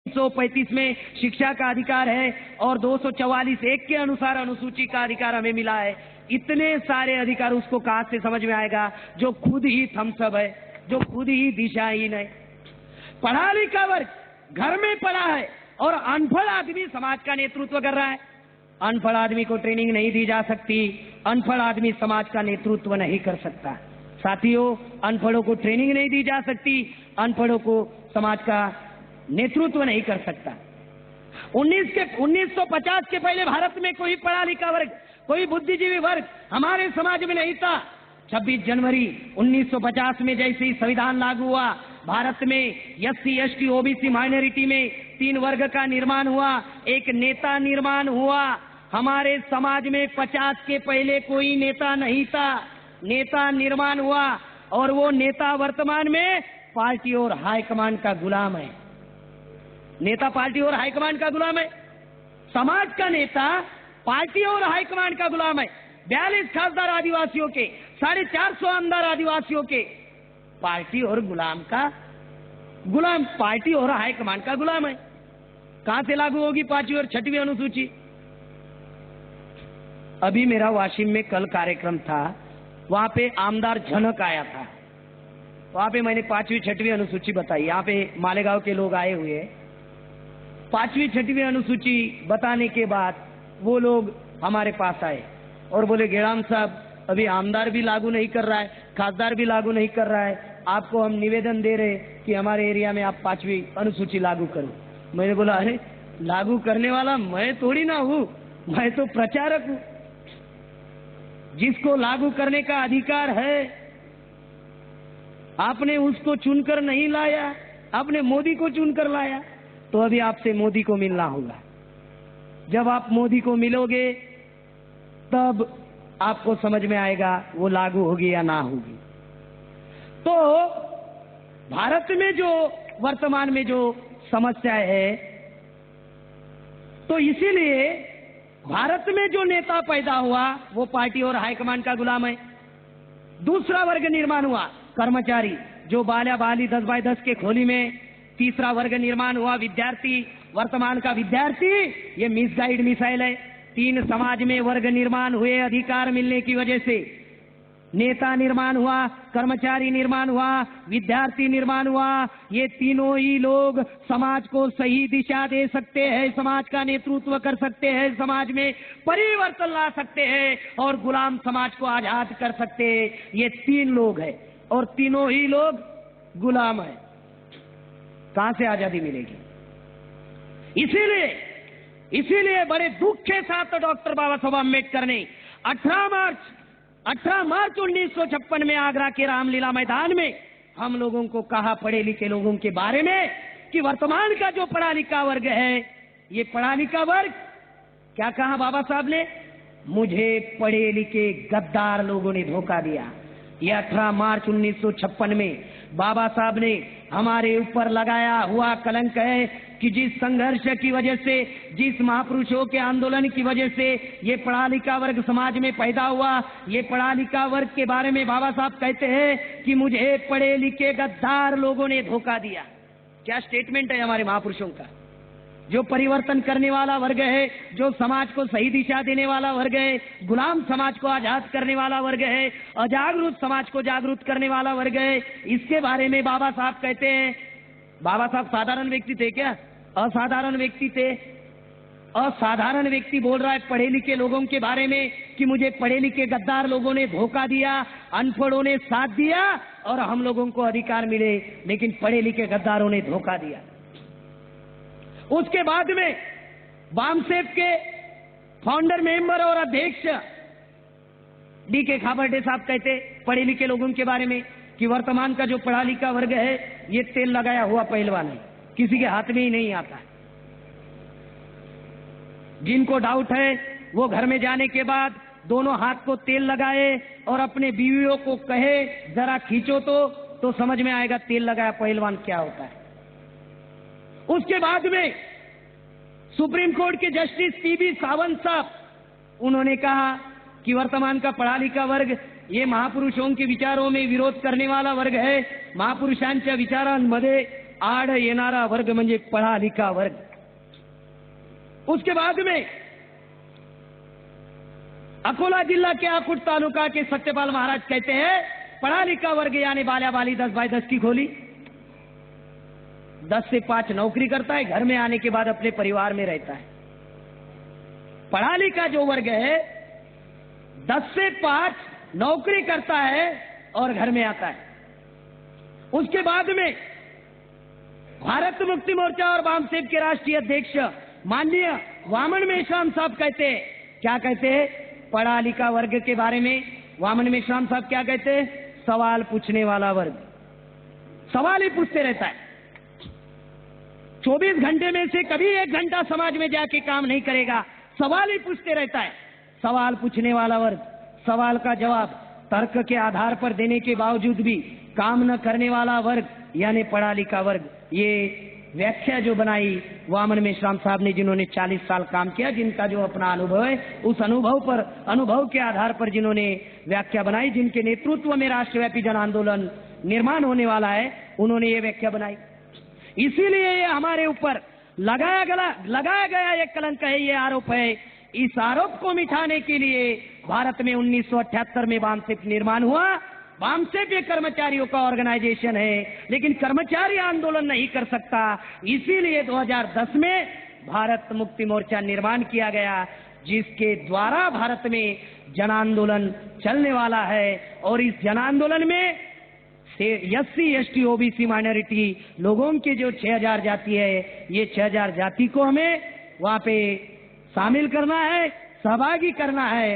335 में शिक्षा का अधिकार है और 244(1) के अनुसार अनुसूची का अधिकार हमें मिला है। इतने सारे अधिकार उसको कहां से समझ में आएगा जो खुद ही थम्सअप है, जो खुद ही दिशाहीन है। पढ़ा लिखा वर्ग घर में पढ़ा है और अनपढ़ आदमी समाज का नेतृत्व कर रहा है। अनपढ़ आदमी को ट्रेनिंग नहीं दी जा सकती, अनपढ़ आदमी समाज का नेतृत्व नहीं कर सकता। साथियों, अनपढ़ों को ट्रेनिंग नहीं दी जा सकती, अनपढ़ों को समाज का नेतृत्व नहीं कर सकता। 1950 के पहले भारत में कोई पढ़ा लिखा वर्ग, कोई बुद्धिजीवी वर्ग हमारे समाज में नहीं था। 26 जनवरी 1950 में जैसे ही संविधान लागू हुआ, भारत में SC, ST, OBC माइनॉरिटी में 3 वर्ग का निर्माण हुआ, एक नेता निर्माण हुआ। हमारे समाज में 50 के पहले कोई नेता नहीं था, नेता निर्माण हुआ और वो नेता वर्तमान में पार्टी और हाईकमांड का गुलाम है। नेता पार्टी और हाईकमांड का गुलाम है। समाज का नेता पार्टी और हाईकमांड का गुलाम है। 42 खासदार आदिवासियों के, 450 आमदार आदिवासियों के, पार्टी और गुलाम का गुलाम, पार्टी और हाईकमांड का गुलाम है। कहां से लागू होगी 5वीं और 6वीं अनुसूची? अभी मेरा वाशिम में कल कार्यक्रम था, वहां पे आमदार झनक आया था। वहां पे मैंने 5वीं 6वीं अनुसूची बताई। यहाँ पे मालेगांव के लोग आए हुए, 5वीं 6वीं अनुसूची बताने के बाद वो लोग हमारे पास आए और बोले, गेड़ाम साहब, अभी आमदार भी लागू नहीं कर रहा है, खासदार भी लागू नहीं कर रहा है, आपको हम निवेदन दे रहे कि हमारे एरिया में आप 5वीं अनुसूची लागू करो। मैंने बोला, अरे लागू करने वाला मैं थोड़ी ना हूँ, मैं तो प्रचारक हूँ। जिसको लागू करने का अधिकार है, आपने उसको चुनकर नहीं लाया, आपने मोदी को चुनकर लाया। तो अभी आपसे मोदी को मिलना होगा। जब आप मोदी को मिलोगे तब आपको समझ में आएगा वो लागू होगी या ना होगी। तो भारत में जो वर्तमान में जो समस्या है, तो इसीलिए भारत में जो नेता पैदा हुआ वो पार्टी और हाईकमांड का गुलाम है। दूसरा वर्ग निर्माण हुआ कर्मचारी, जो बाल्या बाली 10x10 के खोली में। तीसरा वर्ग निर्माण हुआ विद्यार्थी। वर्तमान का विद्यार्थी ये मिसगाइड मिसाइल है। 3 समाज में वर्ग निर्माण हुए अधिकार मिलने की वजह से। नेता निर्माण हुआ, कर्मचारी निर्माण हुआ, विद्यार्थी निर्माण हुआ। ये तीनों ही लोग समाज को सही दिशा दे सकते हैं, समाज का नेतृत्व कर सकते हैं, समाज में परिवर्तन ला सकते हैं और गुलाम समाज को आजाद कर सकते हैं। ये 3 लोग हैं और तीनों ही लोग गुलाम है। कहां से आजादी मिलेगी? इसीलिए बड़े दुख के साथ डॉक्टर बाबा साहब अम्बेडकर ने 18 मार्च 1956 में आगरा के रामलीला मैदान में हम लोगों को कहा, पढ़े लिखे लोगों के बारे में, कि वर्तमान का जो पढ़ा लिखा वर्ग है, ये पढ़ा लिखा वर्ग, क्या कहा बाबा साहब ने? मुझे पढ़े लिखे गद्दार लोगों ने धोखा दिया। ये 18 मार्च 1956 में बाबा साहब ने हमारे ऊपर लगाया हुआ कलंक है कि जिस संघर्ष की वजह से, जिस महापुरुषों के आंदोलन की वजह से ये पढ़ा लिखा वर्ग समाज में पैदा हुआ, ये पढ़ा लिखा वर्ग के बारे में बाबा साहब कहते हैं कि मुझे पढ़े लिखे गद्दार लोगों ने धोखा दिया। क्या स्टेटमेंट है हमारे महापुरुषों का। जो परिवर्तन करने वाला वर्ग है, जो समाज को सही दिशा देने वाला वर्ग है, गुलाम समाज को आजाद करने वाला वर्ग है, अजागरूक समाज को जागरूक करने वाला वर्ग है, इसके बारे में बाबा साहब कहते हैं। बाबा साहब साधारण व्यक्ति थे क्या? असाधारण व्यक्ति थे। असाधारण व्यक्ति बोल रहा है पढ़े लिखे लोगों के बारे में कि मुझे पढ़े लिखे गद्दार लोगों ने धोखा दिया, अनपढ़ों ने साथ दिया और हम लोगों को अधिकार मिले, लेकिन पढ़े लिखे गद्दारों ने धोखा दिया। उसके बाद में वामसेफ के फाउंडर मेंबर और अध्यक्ष D.K. खाबर्डे साहब कहते पढ़े लिखे लोगों के बारे में कि वर्तमान का जो पढ़ा लिखा वर्ग है, ये तेल लगाया हुआ पहलवान है, किसी के हाथ में ही नहीं आता। जिनको डाउट है वो घर में जाने के बाद दोनों हाथ को तेल लगाए और अपने बीवियों को कहे जरा खींचो तो समझ में आएगा तेल लगाया पहलवान क्या होता है। उसके बाद में सुप्रीम कोर्ट के जस्टिस P.B. सावंत साहब, उन्होंने कहा कि वर्तमान का पढ़ा लिखा वर्ग ये महापुरुषों के विचारों में विरोध करने वाला वर्ग है, महापुरुषांच्या विचारांमध्ये आड येणारा वर्ग म्हणजे पढ़ा लिखा वर्ग। उसके बाद में अकोला जिला के आकुट तालुका के सत्यपाल महाराज कहते हैं पढ़ा लिखा वर्ग यानी बाल्या बाली 10 बाय 10 की खोली, 10 से 5 नौकरी करता है, घर में आने के बाद अपने परिवार में रहता है। पढ़ा लिखा जो वर्ग है 10 से 5 नौकरी करता है और घर में आता है। उसके बाद में भारत मुक्ति मोर्चा और वामसेप के राष्ट्रीय अध्यक्ष माननीय वामन मेश्राम साहब कहते हैं, क्या कहते हैं पढ़ा लिखा वर्ग के बारे में? वामन मेश्राम साहब क्या कहते हैं? सवाल पूछने वाला वर्ग, सवाल ही पूछते रहता है। 24 घंटे में से कभी 1 घंटा समाज में जाके काम नहीं करेगा, सवाल ही पूछते रहता है। सवाल पूछने वाला वर्ग, सवाल का जवाब तर्क के आधार पर देने के बावजूद भी काम न करने वाला वर्ग यानी पढ़ा लिखा वर्ग। ये व्याख्या जो बनाई वामन मेश्राम साहब ने, जिन्होंने 40 साल काम किया, जिनका जो अपना अनुभव है उस अनुभव के आधार पर जिन्होंने व्याख्या बनाई, जिनके नेतृत्व में राष्ट्रव्यापी जन आंदोलन निर्माण होने वाला है, उन्होंने ये व्याख्या बनाई। इसीलिए ये हमारे ऊपर लगाया गया एक कलंक है, ये आरोप है। इस आरोप को मिटाने के लिए भारत में 1978 में वामसेप निर्माण हुआ। वामसेप ये कर्मचारियों का ऑर्गेनाइजेशन है, लेकिन कर्मचारी आंदोलन नहीं कर सकता, इसीलिए 2010 में भारत मुक्ति मोर्चा निर्माण किया गया, जिसके द्वारा भारत में जन आंदोलन चलने वाला है। और इस जन आंदोलन में SC ST OBC माइनॉरिटी लोगों के जो 6000 जाति है, ये 6000 जाति को हमें वहां पे शामिल करना है, सहभागी करना है।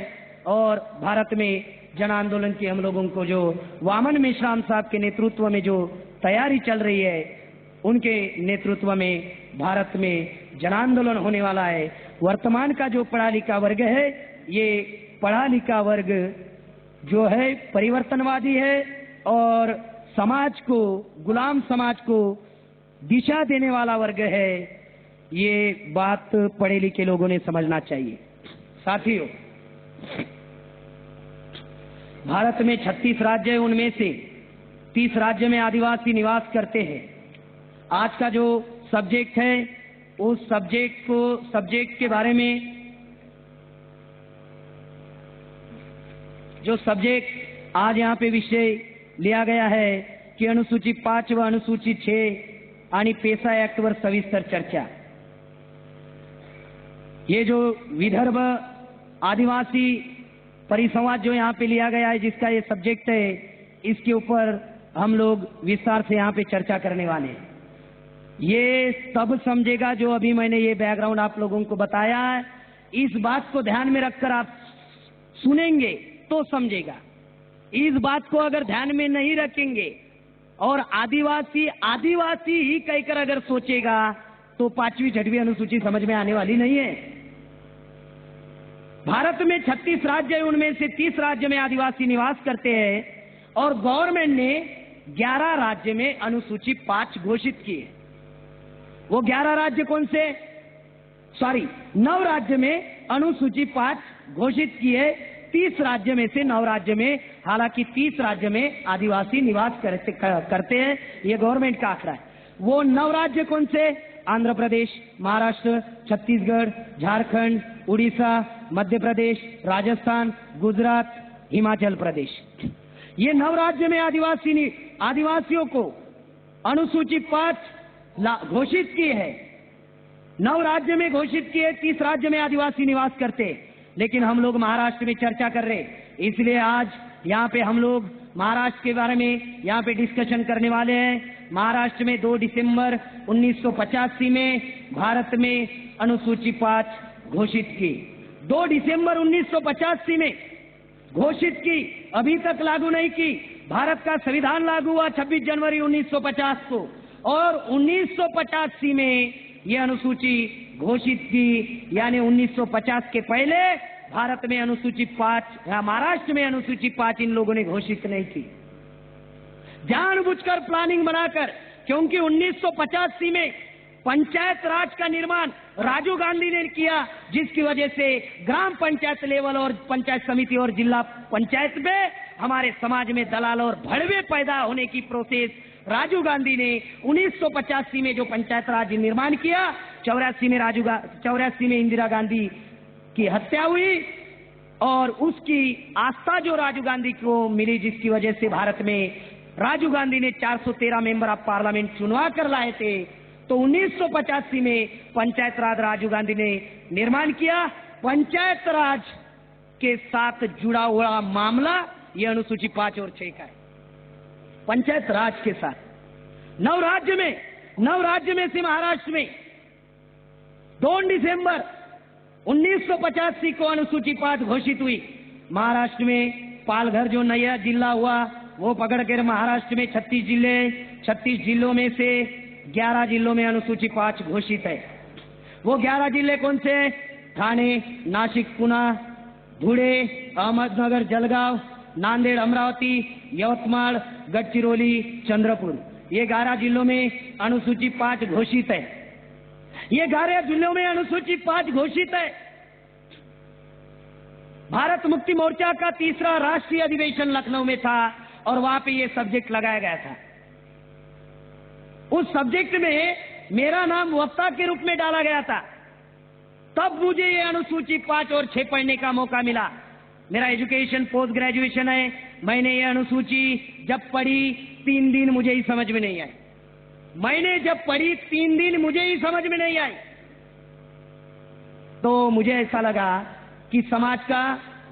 और भारत में जन आंदोलन की हम लोगों को जो वामन मेश्राम साहब के नेतृत्व में जो तैयारी चल रही है, उनके नेतृत्व में भारत में जन आंदोलन होने वाला है। वर्तमान का जो पढ़ा लिखा वर्ग है, ये पढ़ा लिखा वर्ग जो है परिवर्तनवादी है और समाज को, गुलाम समाज को दिशा देने वाला वर्ग है। ये बात पढ़े लिखे लोगों ने समझना चाहिए। साथियों, भारत में 36 राज्य है, उनमें से 30 राज्य में आदिवासी निवास करते हैं। आज का जो सब्जेक्ट है, उस सब्जेक्ट के बारे में जो सब्जेक्ट आज यहाँ पे विषय लिया गया है कि अनुसूची 5 व अनुसूची 6 आणि पेसा ऍक्ट वर सविस्तर चर्चा। ये जो विदर्भ आदिवासी परिसंवाद जो यहाँ पे लिया गया है, जिसका ये सब्जेक्ट है, इसके ऊपर हम लोग विस्तार से यहाँ पे चर्चा करने वाले हैं। ये तब समझेगा जो अभी मैंने ये बैकग्राउंड आप लोगों को बताया है। इस बात को ध्यान में रखकर आप सुनेंगे तो समझेगा। इस बात को अगर ध्यान में नहीं रखेंगे और आदिवासी ही कहकर अगर सोचेगा तो 5वीं 6वीं अनुसूची समझ में आने वाली नहीं है। भारत में 36 राज्य है, उनमें से 30 राज्य में आदिवासी निवास करते हैं और गवर्नमेंट ने 11 राज्य में अनुसूची 5 घोषित की है। वो 11 राज्य कौन से? 9 राज्य में अनुसूची 5 घोषित की है। 30 राज्य में से 9 राज्य में, हालांकि 30 राज्य में आदिवासी निवास करते हैं, ये गवर्नमेंट का आंकड़ा है। वो 9 राज्य कौन से? आंध्र प्रदेश, महाराष्ट्र, छत्तीसगढ़, झारखंड, उड़ीसा, मध्य प्रदेश, राजस्थान, गुजरात, हिमाचल प्रदेश। ये 9 राज्य में आदिवासियों को अनुसूची 5 घोषित की है। 9 राज्य में घोषित की है, 30 राज्य में आदिवासी निवास करते हैं। लेकिन हम लोग महाराष्ट्र में चर्चा कर रहे, इसलिए आज यहाँ पे हम लोग महाराष्ट्र के बारे में यहाँ पे डिस्कशन करने वाले हैं। महाराष्ट्र में 2 दिसंबर 1985 में भारत में अनुसूची 5 घोषित की। 2 दिसंबर 1985 में घोषित की, अभी तक लागू नहीं की। भारत का संविधान लागू हुआ 26 जनवरी 1950 को और 1985 में यह अनुसूची घोषित की। यानी 1950 के पहले भारत में अनुसूची 5 या महाराष्ट्र में अनुसूची 5 इन लोगों ने घोषित नहीं की, जानबूझकर प्लानिंग बनाकर। क्योंकि 1985 में पंचायत राज का निर्माण राजीव गांधी ने किया, जिसकी वजह से ग्राम पंचायत लेवल और पंचायत समिति और जिला पंचायत में हमारे समाज में दलाल और भड़वे पैदा होने की प्रोसेस राजीव गांधी ने 1985 में जो पंचायत राज निर्माण किया, 84 में इंदिरा गांधी की हत्या हुई और उसकी आस्था जो राजीव गांधी को मिली, जिसकी वजह से भारत में राजीव गांधी ने 413 मेंबर ऑफ पार्लियामेंट चुनवा कर लाए थे। तो 1985 में पंचायत राज राजीव गांधी ने निर्माण किया। पंचायत राज के साथ जुड़ा हुआ मामला ये अनुसूची 5 और 6 का है। पंचायत राज के साथ नव राज्य में से महाराष्ट्र में 2 दिसंबर 1985 को अनुसूची 5 घोषित हुई। महाराष्ट्र में पालघर जो नया जिला हुआ वो पकड़कर महाराष्ट्र में 36 जिलों में से 11 जिलों में अनुसूची 5 घोषित है। वो 11 जिले कौन से? ठाणे, नाशिक, पुणे, धुळे, अहमदनगर, जळगाव, नांदेड़, अमरावती, यवतमाळ, गडचिरोली, चंद्रपुर, ये 11 जिलों में अनुसूची 5 घोषित है। ये 11 जिलों में अनुसूची 5 घोषित है। भारत मुक्ति मोर्चा का 3रा राष्ट्रीय अधिवेशन लखनऊ में था और वहां पे ये सब्जेक्ट लगाया गया था। उस सब्जेक्ट में मेरा नाम वक्ता के रूप में डाला गया था। तब मुझे ये अनुसूची 5 और 6 पढ़ने का मौका मिला। मेरा एजुकेशन पोस्ट ग्रेजुएशन है। मैंने ये अनुसूची जब पढ़ी 3 दिन मुझे ही समझ में नहीं आई। मैंने जब पढ़ी 3 दिन मुझे ही समझ में नहीं आई। तो मुझे ऐसा लगा कि समाज का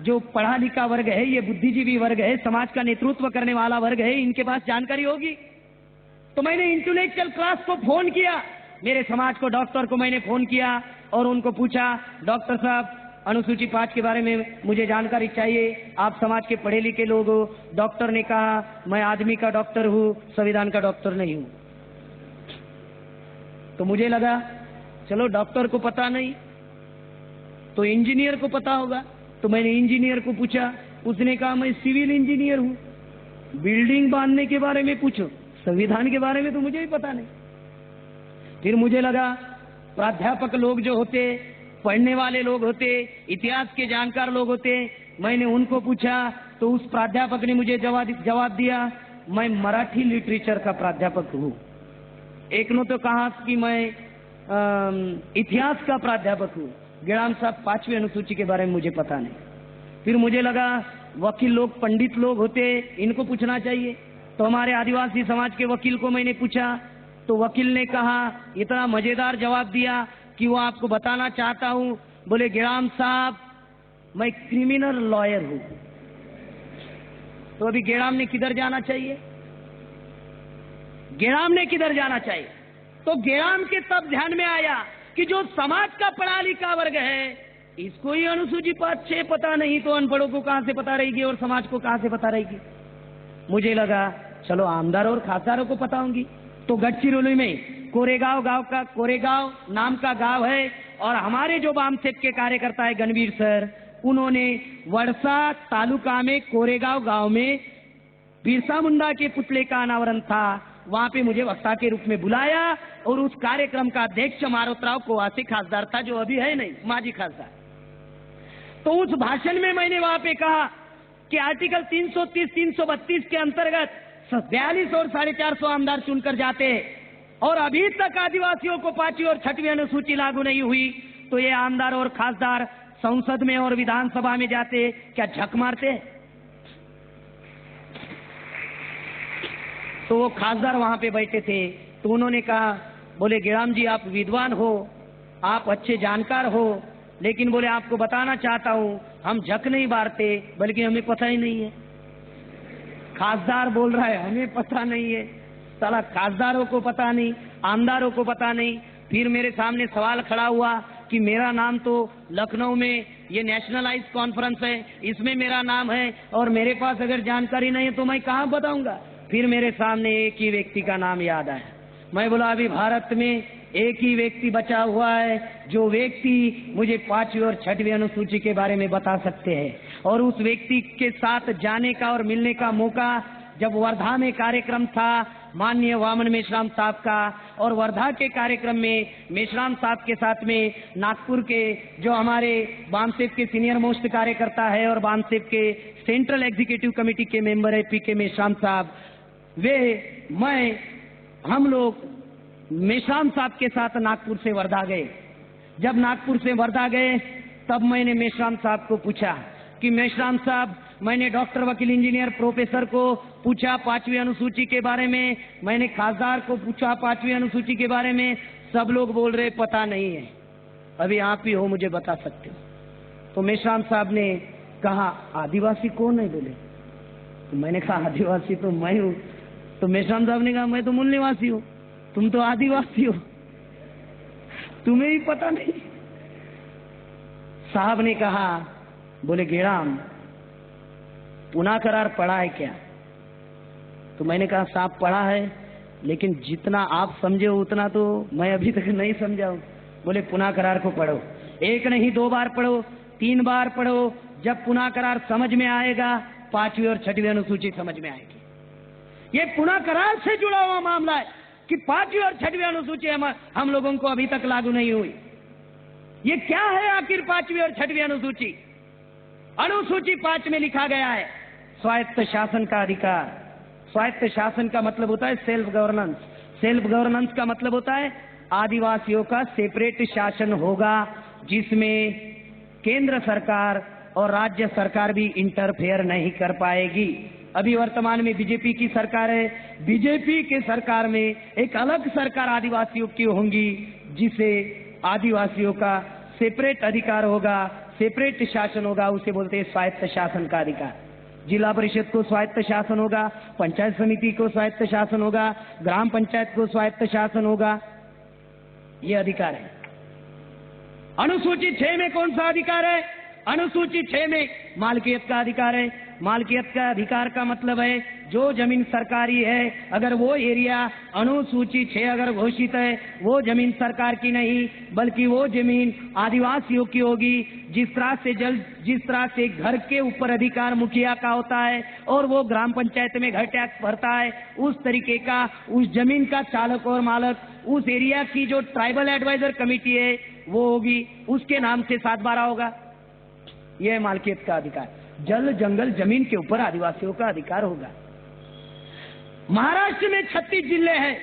जो पढ़ा लिखा वर्ग है, ये बुद्धिजीवी वर्ग है, समाज का नेतृत्व करने वाला वर्ग है, इनके पास जानकारी होगी। तो मैंने इंटेलेक्चुअल क्लास को फोन किया, मेरे समाज को डॉक्टर को मैंने फोन किया और उनको पूछा, डॉक्टर साहब अनुसूची 5 के बारे में मुझे जानकारी चाहिए, आप समाज के पढ़े लिखे लोग हो। डॉक्टर ने कहा मैं आदमी का डॉक्टर हूं, संविधान का डॉक्टर नहीं हूं। तो मुझे लगा चलो डॉक्टर को पता नहीं तो इंजीनियर को पता होगा। तो मैंने इंजीनियर को पूछा, उसने कहा मैं सिविल इंजीनियर हूं। बिल्डिंग बांधने के बारे में पूछो, संविधान के बारे में तो मुझे ही पता नहीं। फिर मुझे लगा प्राध्यापक लोग जो होते, पढ़ने वाले लोग होते, इतिहास के जानकार लोग होते, मैंने उनको पूछा तो उस प्राध्यापक ने मुझे जवाब दिया मैं मराठी लिटरेचर का प्राध्यापक हूं। एक ने तो कहा कि मैं इतिहास का प्राध्यापक हूं। गिड़ाम साहब 5वीं अनुसूची के बारे में मुझे पता नहीं। फिर मुझे लगा वकील लोग, पंडित लोग होते, इनको पूछना चाहिए। तो हमारे आदिवासी समाज के वकील को मैंने पूछा तो वकील ने कहा, इतना मजेदार जवाब दिया कि वो आपको बताना चाहता हूं। बोले गिड़ाम साहब मैं क्रिमिनल लॉयर हूं। तो अभी गिड़ाम ने किधर जाना चाहिए? गिड़ाम ने किधर जाना चाहिए? तो गिड़ाम के तब ध्यान में आया कि जो समाज का पढ़ा लिखा वर्ग है, इसको ही अनुसूची 5 6 पता नहीं तो अनपढ़ों को कहां से पता रहेगी और समाज को कहां से पता रहेगी। मुझे लगा चलो आमदार और खासदारों को पता होंगी। तो गडचिरोली में कोरेगांव नाम का गांव है और हमारे जो वामसेप के कार्यकर्ता है गणवीर सर, उन्होंने वड़सा तालुका में कोरेगांव गांव में बिरसा मुंडा के पुतले का अनावरण था। वहां पे मुझे वक्ता के रूप में बुलाया और उस कार्यक्रम का अध्यक्ष मारोतराव कोवासे खासदार था, जो अभी है नहीं, माजी खासदार। तो उस भाषण में मैंने वहां पे कहा कि आर्टिकल 330 332 के अंतर्गत 42 और 450 आमदार चुनकर जाते हैं और अभी तक आदिवासियों को 5वीं और 6वीं अनुसूची लागू नहीं हुई। तो ये आमदार और खासदार संसद में और विधानसभा में जाते क्या झक मारते? तो वो खासदार वहां पे बैठे थे तो उन्होंने कहा, बोले गिड़ाम जी आप विद्वान हो, आप अच्छे जानकार हो, लेकिन बोले आपको बताना चाहता हूं हम झक नहीं मारते, बल्कि हमें पता ही नहीं है। खासदार बोल रहा है हमें पता नहीं है, साला खासदारों को पता नहीं, आमदारों को पता नहीं। फिर मेरे सामने सवाल खड़ा हुआ कि मेरा नाम तो लखनऊ में ये नेशनलाइज कॉन्फ्रेंस है, इसमें मेरा नाम है और मेरे पास अगर जानकारी नहीं है तो मैं कहाँ बताऊंगा। फिर मेरे सामने एक ही व्यक्ति का नाम याद आया। मैं बोला अभी भारत में एक ही व्यक्ति बचा हुआ है जो व्यक्ति मुझे 5वीं और 6वीं अनुसूची के बारे में बता सकते हैं। और उस व्यक्ति के साथ जाने का और मिलने का मौका जब वर्धा में कार्यक्रम था माननीय वामन मेश्राम साहब का, और वर्धा के कार्यक्रम में मेश्राम साहब के साथ में नागपुर के जो हमारे वामसेप के सीनियर मोस्ट कार्यकर्ता है और वामसेप के सेंट्रल एग्जीक्यूटिव कमेटी के मेंबर है पीके मेश्राम साहब, हम लोग मेश्राम साहब के साथ नागपुर से वर्धा गए। जब नागपुर से वर्धा गए तब मैंने मेश्राम साहब को पूछा कि मेश्राम साहब, मैंने डॉक्टर, वकील, इंजीनियर, प्रोफेसर को पूछा 5वीं अनुसूची के बारे में, मैंने खासदार को पूछा 5वीं अनुसूची के बारे में, सब लोग बोल रहे पता नहीं है, अभी आप ही हो, मुझे बता सकते हो। तो मेश्राम साहब ने कहा आदिवासी कौन है बोले? तो मैंने कहा आदिवासी तो मैं हूँ। तो मेश्राम साहब ने कहा मैं तो मूल निवासी हूँ, तुम तो आदिवासी हो, तुम्हें ही पता नहीं। साहब ने कहा, बोले गेड़ाम पुना करार पढ़ा है क्या? तो मैंने कहा साहब पढ़ा है, लेकिन जितना आप समझे हो उतना तो मैं अभी तक नहीं समझा हूं। बोले पुना करार को पढ़ो, एक नहीं 2 बार पढ़ो, 3 बार पढ़ो, जब पुना करार समझ में आएगा 5वीं और 6वीं अनुसूची समझ में आएगी। ये पुना करार से जुड़ा हुआ मामला है कि 5वीं और 6वीं अनुसूची हम लोगों को अभी तक लागू नहीं हुई। ये क्या है आखिर 5वीं और 6वीं अनुसूची? अनुसूची 5 में लिखा गया है स्वायत्त शासन का अधिकार। स्वायत्त शासन का मतलब होता है सेल्फ गवर्नेंस। सेल्फ गवर्नेंस का मतलब होता है आदिवासियों का सेपरेट शासन होगा, जिसमें केंद्र सरकार और राज्य सरकार भी इंटरफेयर नहीं कर पाएगी। अभी वर्तमान में बीजेपी की सरकार है, बीजेपी के सरकार में एक अलग सरकार आदिवासियों की होंगी, जिसे आदिवासियों का सेपरेट अधिकार होगा, सेपरेट शासन होगा, उसे बोलते हैं स्वायत्त शासन का अधिकार। जिला परिषद को स्वायत्त शासन होगा, पंचायत समिति को स्वायत्त शासन होगा, ग्राम पंचायत को स्वायत्त शासन होगा, ये अधिकार है। अनुसूची 6 में कौन सा अधिकार है? अनुसूची 6 में मालकियत का अधिकार है। मालकियत का अधिकार का मतलब है जो जमीन सरकारी है, अगर वो एरिया अनुसूची 6 अगर घोषित है, वो जमीन सरकार की नहीं बल्कि वो जमीन आदिवासियों की होगी। जिस तरह से घर के ऊपर अधिकार मुखिया का होता है और वो ग्राम पंचायत में घर टैक्स भरता है, उस तरीके का उस जमीन का चालक और मालक उस एरिया की जो ट्राइबल एडवाइजर कमेटी है वो होगी, उसके नाम से 7/12 होगा। यह है मालकियत का अधिकार। जल जंगल जमीन के ऊपर आदिवासियों का अधिकार होगा। महाराष्ट्र में 36 जिले हैं,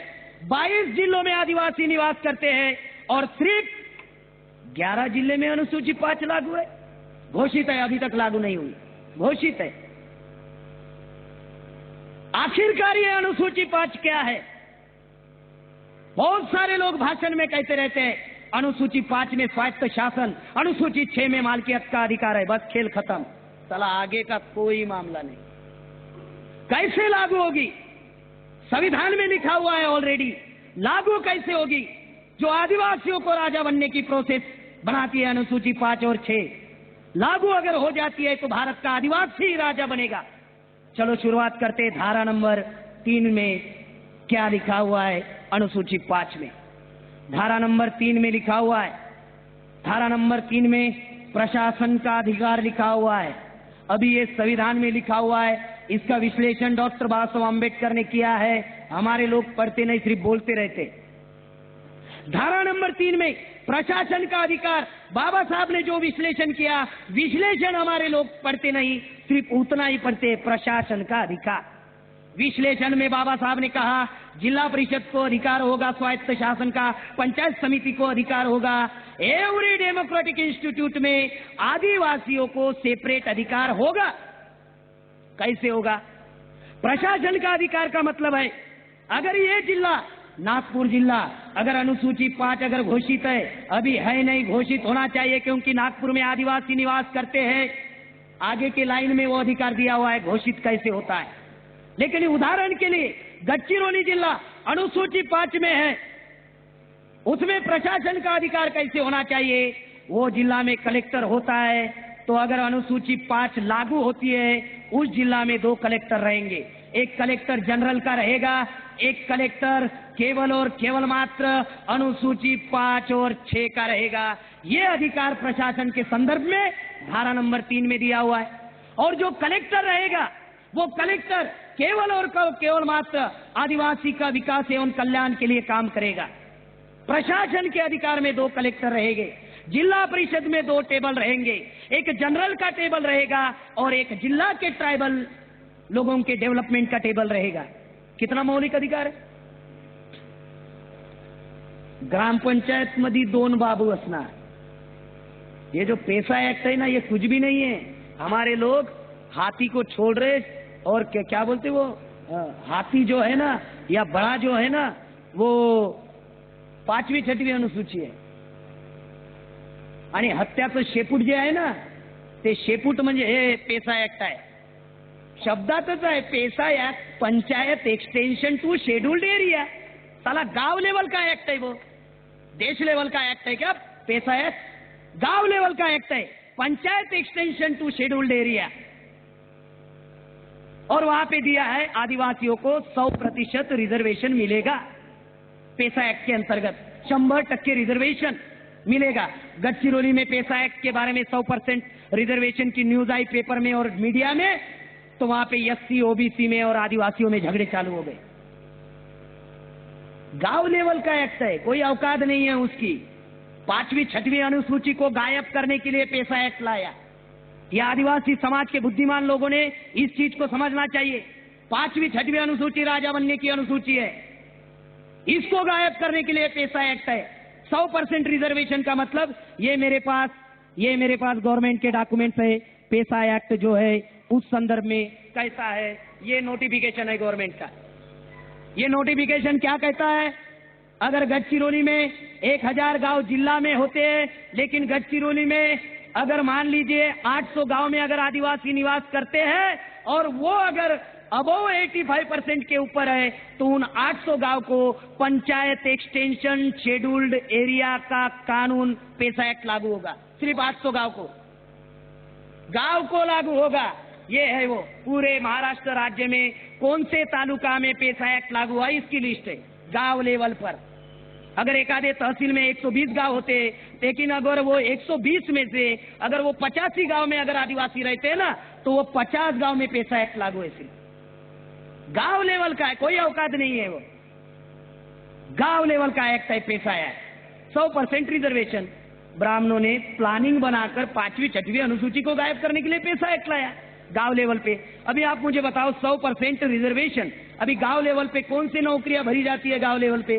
22 जिलों में आदिवासी निवास करते हैं और सिर्फ 11 जिले में अनुसूची 5 लागू है। घोषित है, अभी तक लागू नहीं हुई, घोषित है। आखिरकार ये अनुसूची 5 क्या है? बहुत सारे लोग भाषण में कहते रहते हैं अनुसूची 5 में स्वायत्त शासन, अनुसूची 6 में मालकियत का अधिकार है, बस खेल खत्म। चला आगे का कोई मामला नहीं। कैसे लागू होगी? संविधान में लिखा हुआ है ऑलरेडी, लागू कैसे होगी? जो आदिवासियों को राजा बनने की प्रोसेस बनाती है अनुसूची 5 और 6, लागू अगर हो जाती है तो भारत का आदिवासी ही राजा बनेगा। चलो शुरुआत करते हैं। धारा नंबर 3 में क्या लिखा हुआ है? अनुसूची 5 में धारा नंबर 3 में लिखा हुआ है, धारा नंबर 3 में प्रशासन का अधिकार लिखा हुआ है। अभी ये संविधान में लिखा हुआ है, इसका विश्लेषण डॉक्टर बाबा साहब अम्बेडकर ने किया है। हमारे लोग पढ़ते नहीं, सिर्फ बोलते रहते। धारा नंबर 3 में प्रशासन का अधिकार, बाबा साहब ने जो विश्लेषण किया, विश्लेषण हमारे लोग पढ़ते नहीं, सिर्फ उतना ही पढ़ते, प्रशासन का अधिकार। विश्लेषण में बाबा साहब ने कहा जिला परिषद को अधिकार होगा स्वायत्त शासन का, पंचायत समिति को अधिकार होगा, एवरी डेमोक्रेटिक इंस्टीट्यूट में आदिवासियों को सेपरेट अधिकार होगा। कैसे होगा? प्रशासन का अधिकार का मतलब है अगर ये जिला नागपुर जिला अगर अनुसूची 5 अगर घोषित है, अभी है नहीं, घोषित होना चाहिए क्योंकि नागपुर में आदिवासी निवास करते हैं, आगे के लाइन में वो अधिकार दिया हुआ है, घोषित कैसे होता है। लेकिन उदाहरण के लिए गढ़चिरौली जिला अनुसूची 5 में है, उसमें प्रशासन का अधिकार कैसे होना चाहिए? वो जिला में कलेक्टर होता है, तो अगर अनुसूची 5 लागू होती है, उस जिला में 2 कलेक्टर रहेंगे, एक कलेक्टर जनरल का रहेगा, एक कलेक्टर केवल और केवल मात्र अनुसूची 5 और 6 का रहेगा। ये अधिकार प्रशासन के संदर्भ में धारा नंबर 3 में दिया हुआ है। और जो कलेक्टर रहेगा वो कलेक्टर केवल और केवल मात्र आदिवासी का विकास एवं कल्याण के लिए काम करेगा। प्रशासन के अधिकार में 2 कलेक्टर रहेंगे, जिला परिषद में 2 टेबल रहेंगे, एक जनरल का टेबल रहेगा और एक जिला के ट्राइबल लोगों के डेवलपमेंट का टेबल रहेगा। कितना मौलिक अधिकार आहे? ग्रामपंचायत मध्ये 2 बाबू असणार. ये जो पैसा एक्ट है ना, ये कुछ भी नहीं है. हमारे लोग हाथी को छोड़ रहे, और क्या बोलते वो हाथी जो है ना या बड़ा जो है ना वो 5वी 6वी अनुसूची आहे. आणि हत्याचं शेपूट जे आहे ना ते शेपूट म्हणजे हे पेसा ऍक्ट आहे. शब्दातच आहे PESA act, panchayat extension to scheduled area. साला गांव लेवल का एक्ट है वो, देश लेवल का एक्ट है क्या पेसा एक्ट? गांव लेवल का एक्ट है, panchayat extension to scheduled area. और वहां पे दिया है आदिवासियों को 100% रिजर्वेशन मिलेगा. पेसा एक्ट के अंतर्गत 100% रिजर्वेशन मिलेगा. गडचिरोली में पेसा एक्ट के बारे में 100% रिजर्वेशन की न्यूज आई पेपर में और मीडिया में, तो वहां पे एससी ओबीसी में और आदिवासियों में झगड़े चालू हो गए. गांव लेवल का एक्ट है, कोई औकात नहीं है उसकी. 5वीं 6वीं अनुसूची को गायब करने के लिए पेसा एक्ट लाया. यह आदिवासी समाज के बुद्धिमान लोगों ने इस चीज को समझना चाहिए. 5वीं 6वीं अनुसूची राजा बनने की अनुसूची है, इसको गायब करने के लिए पेसा एक्ट है. 100% रिजर्वेशन का मतलब ये मेरे पास गवर्नमेंट के डॉक्यूमेंट्स है. पेसा एक्ट जो है उस संदर्भ में कैसा है, ये नोटिफिकेशन है गवर्नमेंट का. ये नोटिफिकेशन क्या कहता है? अगर गडचिरोली में 1000 गांव जिला में होते हैं, लेकिन गडचिरोली में अगर मान लीजिए 800 गांव में अगर आदिवासी निवास करते हैं और वो अगर अबोव 85% के ऊपर है, तो उन 800 गांव को पंचायत एक्सटेंशन शेड्यूल्ड एरिया का कानून पेसा एक्ट लागू होगा. सिर्फ 800 गांव को लागू होगा. ये है वो पूरे महाराष्ट्र राज्य में कौन से तालुका में पेसा एक्ट लागू हुआ, इसकी लिस्ट है गांव लेवल पर. अगर एक आधे तहसील में 120 गांव होते, लेकिन अगर वो 120 में से अगर वो 85 गांव में अगर आदिवासी रहते हैं ना, तो वो 50 गांव में पेसा एक्ट लागू है. सिर्फ गांव लेवल का है, कोई औकात नहीं है. वो गांव लेवल का एक्ट है पेसा एक्ट. 100% रिजर्वेशन. ब्राह्मणों ने प्लानिंग बनाकर 5वीं 6वीं अनुसूची को गायब करने के लिए पेसा एक्ट लाया गांव लेवल पे. अभी आप मुझे बताओ 100% रिजर्वेशन, अभी गांव लेवल पे कौन सी नौकरियां भरी जाती है? गांव लेवल पे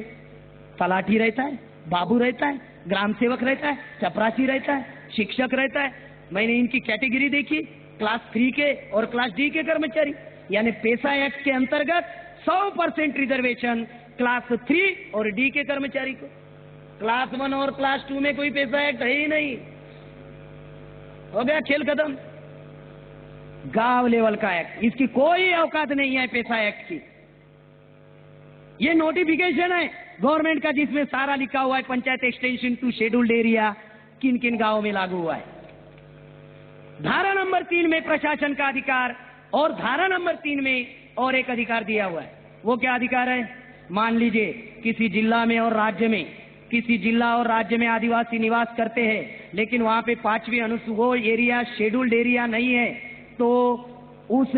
तलाठी रहता है, बाबू रहता है, ग्राम सेवक रहता है, चपरासी रहता है, शिक्षक रहता है. मैंने इनकी कैटेगरी देखी, क्लास 3 के और क्लास डी के कर्मचारी. यानी पेसा एक्ट के अंतर्गत 100% रिजर्वेशन क्लास 3 और डी के कर्मचारी को. क्लास 1 और क्लास 2 में कोई पेसा एक्ट है ही नहीं. हो गया खेल खत्म. गांव लेवल का एक्ट, इसकी कोई औकात नहीं है पेसा एक्ट की. ये नोटिफिकेशन है गवर्नमेंट का जिसमें सारा लिखा हुआ है panchayat extension to scheduled area किन किन गांवों में लागू हुआ है. धारा नंबर 3 में प्रशासन का अधिकार, और धारा नंबर 3 में और एक अधिकार दिया हुआ है. वो क्या अधिकार है? मान लीजिए किसी जिला में और राज्य में, किसी जिला और राज्य में आदिवासी निवास करते हैं, लेकिन वहां पे 5वीं अनुसूची एरिया शेड्यूल्ड एरिया नहीं है, तो उस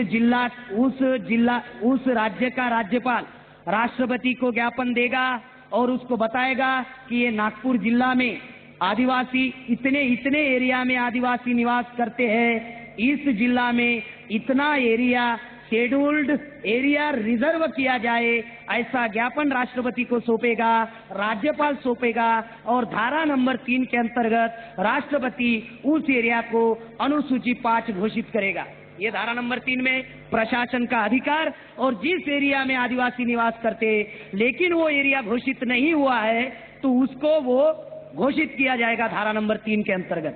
राज्य का राज्यपाल राष्ट्रपति को ज्ञापन देगा और उसको बताएगा कि ये नागपुर जिला में आदिवासी इतने एरिया में आदिवासी निवास करते हैं, इस जिला में इतना एरिया शेड्यूल्ड एरिया रिजर्व किया जाए, ऐसा ज्ञापन राष्ट्रपति को सौंपेगा, राज्यपाल सौंपेगा. और धारा नंबर 3 के अंतर्गत राष्ट्रपति उस एरिया को अनुसूची 5 घोषित करेगा. ये धारा नंबर 3 में प्रशासन का अधिकार. और जिस एरिया में आदिवासी निवास करते लेकिन वो एरिया घोषित नहीं हुआ है, तो उसको वो घोषित किया जाएगा धारा नंबर 3 के अंतर्गत.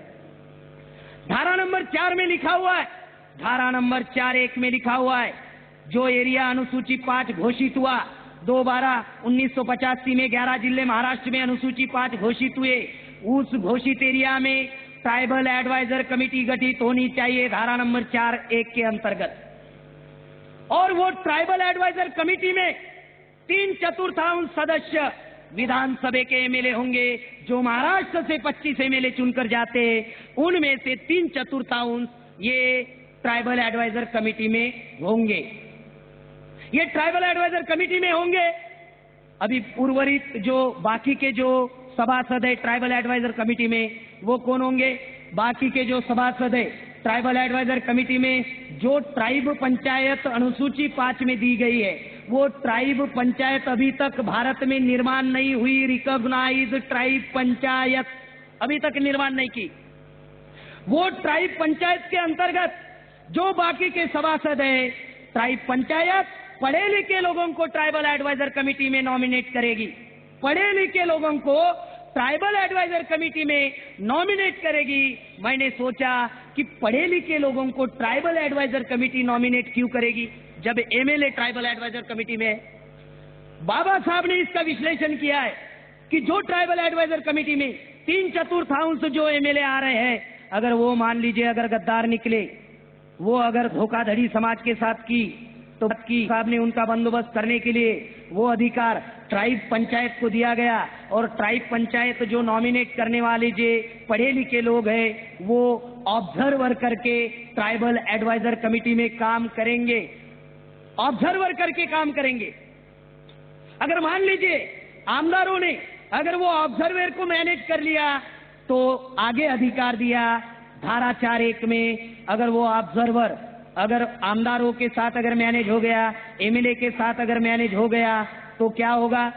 धारा नंबर 4 में लिखा हुआ है, धारा नंबर 4(1) में लिखा हुआ है, जो एरिया अनुसूची 5 घोषित हुआ 2/12/1985 में 11 जिले महाराष्ट्र में अनुसूची 5 घोषित हुए, उस घोषित एरिया में ट्राइबल एडवाइजर कमेटी गठित होनी चाहिए धारा नंबर 4(1) के अंतर्गत. और वो ट्राइबल एडवाइजर कमेटी में 3/4 सदस्य विधानसभा के एमएलए होंगे. जो महाराष्ट्र से 25 एमएलए चुनकर जाते हैं, उनमें से 3/4 ये ट्राइबल एडवाइजर कमेटी में होंगे. ये ट्राइबल एडवाइजर कमेटी में होंगे. अभी उर्वरित जो बाकी के जो सभासद है ट्राइबल एडवाइजर कमेटी में, वो कौन होंगे? बाकी के जो सभासद है ट्राइबल एडवाइजर कमेटी में, जो ट्राइब पंचायत अनुसूची 5 में दी गई है, वो ट्राइब पंचायत अभी तक भारत में निर्माण नहीं हुई। रिकॉग्नाइज ट्राइब पंचायत अभी तक निर्माण नहीं की। वो ट्राइब पंचायत के अंतर्गत जो बाकी के सभासद है, ट्राइब पंचायत पढ़े लिखे लोगों को ट्राइबल एडवाइजर कमेटी में नॉमिनेट करेगी। पढ़े लिखे लोगों को ट्राइबल एडवाइजर कमेटी में नॉमिनेट करेगी। मैंने सोचा कि पढ़े लिखे लोगों को ट्राइबल एडवाइजर कमेटी नॉमिनेट क्यों करेगी जब एमएलए ट्राइबल एडवाइजर कमेटी में है। बाबा साहब ने इसका विश्लेषण किया है कि जो ट्राइबल एडवाइजर कमेटी में 3/4 जो एमएलए आ रहे हैं, अगर वो मान लीजिए अगर गद्दार निकले, वो अगर धोखाधड़ी समाज के साथ की, तो साहब ने उनका बंदोबस्त करने के लिए वो अधिकार ट्राइब पंचायत को दिया गया। और ट्राइब पंचायत जो नॉमिनेट करने वाले जो पढ़े लिखे लोग हैं, वो ऑब्जर्वर करके ट्राइबल एडवाइजर कमेटी में काम करेंगे। ऑब्जर्वर करके काम करेंगे। अगर मान लीजिए आमदारों ने अगर वो ऑब्जर्वर को मैनेज कर लिया तो आगे अधिकार दिया धारा 4(1) में, अगर वो ऑब्जर्वर अगर आमदारों के साथ अगर मैनेज हो गया, एमएलए के साथ अगर मैनेज हो गया तो क्या होगा,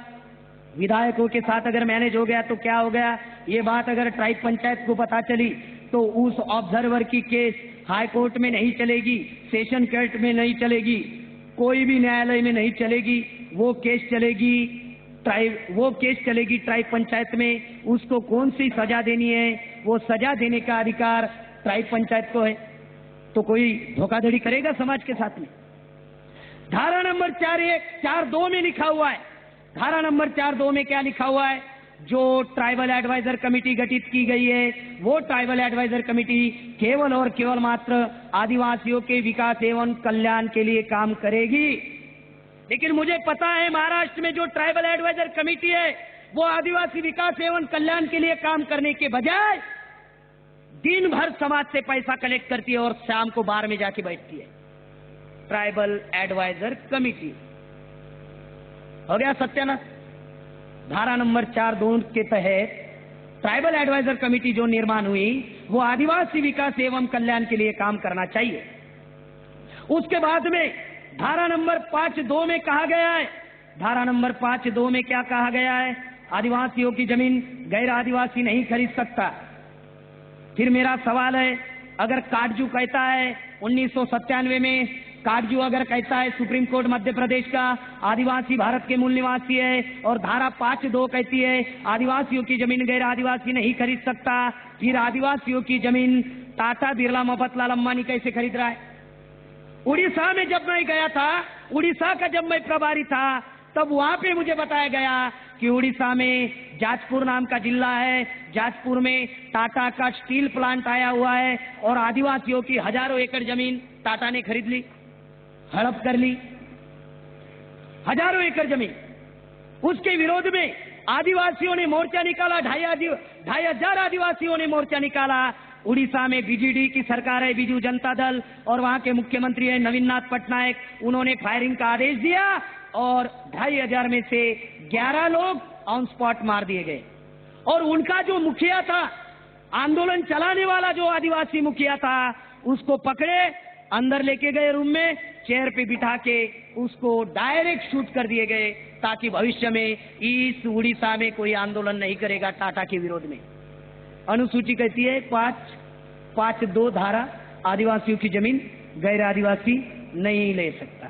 विधायकों के साथ अगर मैनेज हो गया तो क्या हो गया। ये बात अगर ट्राइब पंचायत को पता चली तो उस ऑब्जर्वर की केस हाई कोर्ट में नहीं चलेगी, सेशन कोर्ट में नहीं चलेगी, कोई भी न्यायालय में नहीं चलेगी। वो केस चलेगी ट्राइब पंचायत में। उसको कौन सी सजा देनी है, वो सजा देने का अधिकार ट्राइब पंचायत को है। तो कोई धोखाधड़ी करेगा समाज के साथ में। धारा नंबर 4(2) में लिखा हुआ है, धारा नंबर 4(2) में क्या लिखा हुआ है, जो ट्राइबल एडवाइजर कमेटी गठित की गई है, वो ट्राइबल एडवाइजर कमेटी केवल और केवल मात्र आदिवासियों के विकास एवं कल्याण के लिए काम करेगी। लेकिन मुझे पता है महाराष्ट्र में जो ट्राइबल एडवाइजर कमेटी है, वो आदिवासी विकास एवं कल्याण के लिए काम करने के बजाय दिन भर समाज से पैसा कलेक्ट करती है और शाम को बार में जाके बैठती है। ट्राइबल एडवाइजर कमेटी हो गया सत्यानाश। धारा नंबर 4(2) के तहत ट्राइबल एडवाइजर कमेटी जो निर्माण हुई, वो आदिवासी विकास एवं कल्याण के लिए काम करना चाहिए। उसके बाद में धारा नंबर 5(2) में कहा गया है, धारा नंबर 5(2) में क्या कहा गया है, आदिवासियों की जमीन गैर आदिवासी नहीं खरीद सकता। फिर मेरा सवाल है, अगर काटजू कहता है 1997 में, काटजू अगर कहता है सुप्रीम कोर्ट मध्य प्रदेश का आदिवासी भारत के मूल निवासी है, और धारा 5(2) कहती है आदिवासियों की जमीन गैर आदिवासी नहीं खरीद सकता, फिर आदिवासियों की जमीन टाटा बिरला मफतलाल अंबानी कैसे खरीद रहा है। उड़ीसा में जब मैं गया था, उड़ीसा का जब मैं प्रभारी था, तब वहां पे मुझे बताया गया कि उड़ीसा में जाजपुर नाम का जिला है, जाजपुर में टाटा का स्टील प्लांट आया हुआ है और आदिवासियों की हजारों एकड़ जमीन टाटा ने खरीद ली, हड़प कर ली, हजारों एकड़ जमीन। उसके विरोध में आदिवासियों ने मोर्चा निकाला, 2,500 आदिवासियों ने मोर्चा निकाला। उड़ीसा में बीजेडी की सरकार है, बीजू जनता दल, और वहां के मुख्यमंत्री है नवीन नाथ पटनायक। उन्होंने फायरिंग का आदेश दिया और 2,500 में से 11 लोग ऑन स्पॉट मार दिए गए। और उनका जो मुखिया था, आंदोलन चलाने वाला जो आदिवासी मुखिया था, उसको पकड़े, अंदर लेके गए रूम में, चेयर पे बिठा के उसको डायरेक्ट शूट कर दिए गए, ताकि भविष्य में इस उड़ीसा में कोई आंदोलन नहीं करेगा टाटा के विरोध में। अनुसूची कहती है 5(2) धारा, आदिवासियों की जमीन गैर आदिवासी नहीं ले सकता।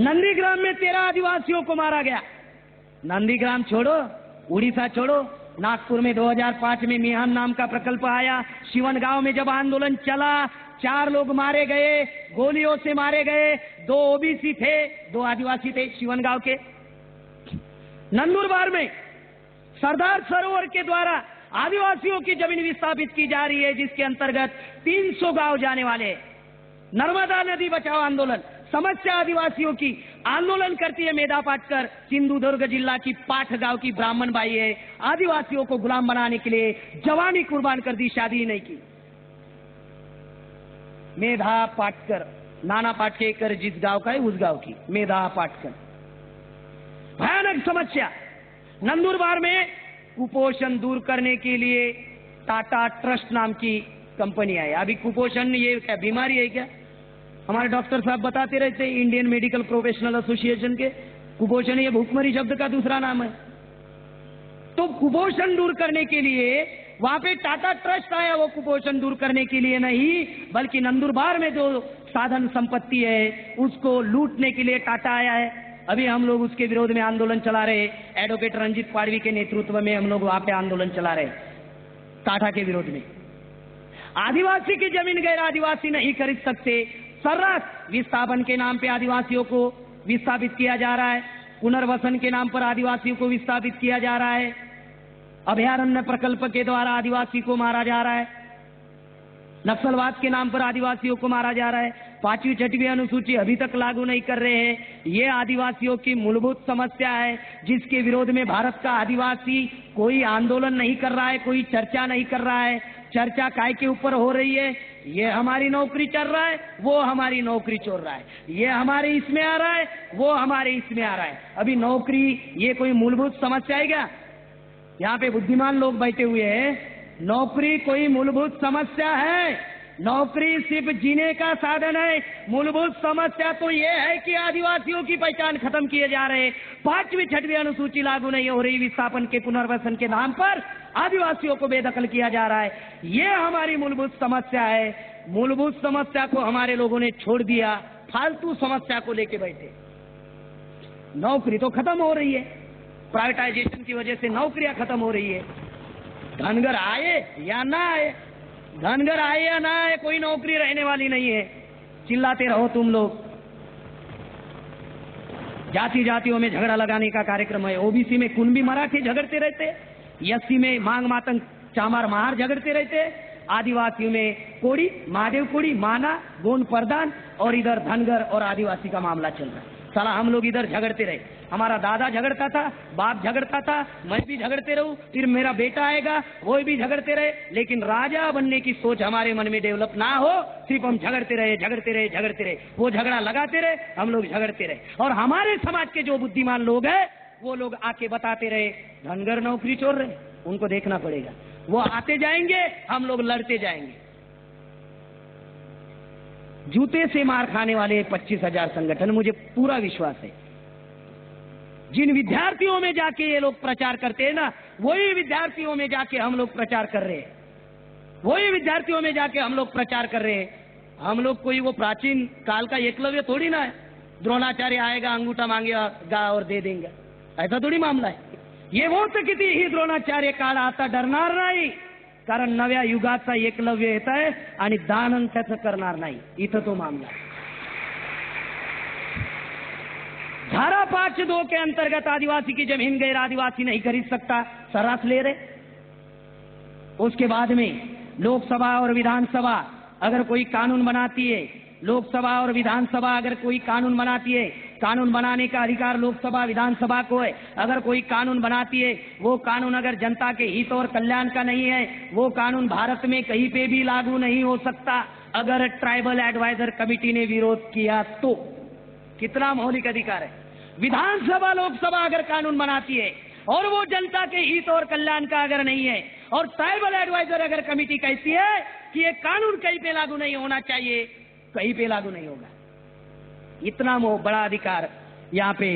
नंदीग्राम में 13 आदिवासियों को मारा गया। नंदीग्राम छोड़ो, उड़ीसा छोड़ो, नागपुर में 2005 में मिहान नाम का प्रकल्प आया। शिवनगांव में जब आंदोलन चला, 4 लोग मारे गए, गोलियों से मारे गए। 2 ओबीसी थे, 2 आदिवासी थे शिवनगांव के। नंदुरबार में सरदार सरोवर के द्वारा आदिवासियों की जमीन विस्थापित की जा रही है, जिसके अंतर्गत 300 गांव जाने वाले हैं। नर्मदा नदी बचाओ आंदोलन, समस्या आदिवासियों की, आंदोलन करती है मेधा पाटकर, सिंधुदुर्ग जिला की पाठ गांव की ब्राह्मण बाई है। आदिवासियों को गुलाम बनाने के लिए जवानी कुर्बान कर दी, शादी नहीं की। मेधा पाटकर, नाना पाटेकर जिस गांव का है उस गांव की मेधा पाटकर। भयानक समस्या। नंदुरबार में कुपोषण दूर करने के लिए टाटा ट्रस्ट नाम की कंपनी आई। अभी कुपोषण ये क्या बीमारी है क्या? हमारे डॉक्टर साहब बताते रहते हैं, इंडियन मेडिकल प्रोफेशनल एसोसिएशन के, कुपोषण ये भूखमरी शब्द का दूसरा नाम है। तो कुपोषण दूर करने के लिए वहां पे टाटा ट्रस्ट आया, वो कुपोषण दूर करने के लिए नहीं, बल्कि नंदुरबार में जो साधन संपत्ति है उसको लूटने के लिए टाटा आया है। अभी हम लोग उसके विरोध में आंदोलन चला रहे, एडवोकेट रंजीत पाड़वी के नेतृत्व में हम लोग वहां पे आंदोलन चला रहे टाटा के विरोध में। आदिवासी की जमीन गैर आदिवासी नहीं खरीद सकते, सर्रास विस्थापन के नाम पे आदिवासियों को विस्थापित किया जा रहा है, पुनर्वसन के नाम पर आदिवासियों को विस्थापित किया जा रहा है, अभयारण्य प्रकल्प के द्वारा आदिवासी को मारा जा रहा है, नक्सलवाद के नाम पर आदिवासियों को मारा जा रहा है, 5वीं 6वीं अनुसूची अभी तक लागू नहीं कर रहे हैं। ये आदिवासियों की मूलभूत समस्या है, जिसके विरोध में भारत का आदिवासी कोई आंदोलन नहीं कर रहा है, कोई चर्चा नहीं कर रहा है। चर्चा काय के ऊपर हो रही है? ये हमारी नौकरी चल रहा है, वो हमारी नौकरी चोर रहा है, ये हमारे इसमें आ रहा है, वो हमारे इसमें आ रहा है। अभी नौकरी ये कोई मूलभूत समस्या है क्या? यहाँ पे बुद्धिमान लोग बैठे हुए हैं। नौकरी कोई मूलभूत समस्या है? नौकरी सिर्फ जीने का साधन है। मूलभूत समस्या तो ये है कि आदिवासियों की पहचान खत्म किए जा रहे, 5वीं 6वीं अनुसूची लागू नहीं हो रही, विस्थापन के पुनर्वसन के नाम पर आदिवासियों को बेदखल किया जा रहा है। ये हमारी मूलभूत समस्या है। मूलभूत समस्या को हमारे लोगों ने छोड़ दिया, फालतू समस्या को लेके बैठे। नौकरी तो खत्म हो रही है, प्राइवेटाइजेशन की वजह से नौकरियां खत्म हो रही है। धनगर आए या ना आए, धनगर आए या ना आए, कोई नौकरी रहने वाली नहीं है। चिल्लाते रहो तुम लोग। जाति जातियों में झगड़ा लगाने का कार्यक्रम है। ओबीसी में कुणबी मराठी झगड़ते रहते, एससी में मांग मातंग चामार महार झगड़ते रहते, आदिवासियों में कोड़ी, महादेव कोड़ी, माना, गोंड प्रधान, और इधर धनगर और आदिवासी का मामला चल रहा है। साला हम लोग इधर झगड़ते रहे, हमारा दादा झगड़ता था, बाप झगड़ता था, मैं भी झगड़ते रहूं, फिर मेरा बेटा आएगा वो भी झगड़ते रहे, लेकिन राजा बनने की सोच हमारे मन में डेवलप ना हो, सिर्फ हम झगड़ते रहे झगड़ते रहे झगड़ते रहे, वो झगड़ा लगाते रहे, हम लोग झगड़ते रहे। और हमारे समाज के जो बुद्धिमान लोग हैं वो लोग आके बताते रहे धनगर नौकरी चोर रहे, उनको देखना पड़ेगा। वो आते जाएंगे, हम लोग लड़ते जाएंगे। जूते से मार खाने वाले 25,000 संगठन, मुझे पूरा विश्वास है। जिन विद्यार्थियों में जाके ये लोग प्रचार करते हैं ना, वही विद्यार्थियों में जाके हम लोग प्रचार कर रहे हैं, वही विद्यार्थियों में जाके हम लोग प्रचार कर रहे हैं। हम लोग कोई वो प्राचीन काल का एकलव्य थोड़ी ना है, द्रोणाचार्य आएगा अंगूठा मांगेगा और दे देंगे, ऐसा थोडी मामला आहे। ये होत कितीही द्रोणाचार्य काळ आता डरणार नाही, कारण नव्या युगाचा एकलव्य येत आहे आणि दान त्याचं करणार नाही, इथं तो मामला है। धारा 5(2) के अंतर्गत आदिवासी की जमीन गैर आदिवासी नहीं खरीद सकता, सर्रास ले रहे। उसके बाद में लोकसभा और विधानसभा अगर कोई कानून बनाती है, लोकसभा और विधानसभा अगर कोई कानून बनाती है, कानून बनाने का अधिकार लोकसभा विधानसभा को है। अगर कोई कानून बनाती है, वो कानून अगर जनता के हित और कल्याण का नहीं है, वो कानून भारत में कहीं पे भी लागू नहीं हो सकता। अगर ट्राइबल एडवाइजर कमेटी ने विरोध किया तो कितना मौलिक अधिकार है। विधानसभा लोकसभा अगर कानून बनाती है और वो जनता के हित और कल्याण का अगर नहीं है, और ट्राइबल एडवाइजर अगर कमेटी कहती है कि ये कानून कहीं पे लागू नहीं होना चाहिए, कहीं पे लागू नहीं होगा। इतना बड़ा अधिकार यहाँ पे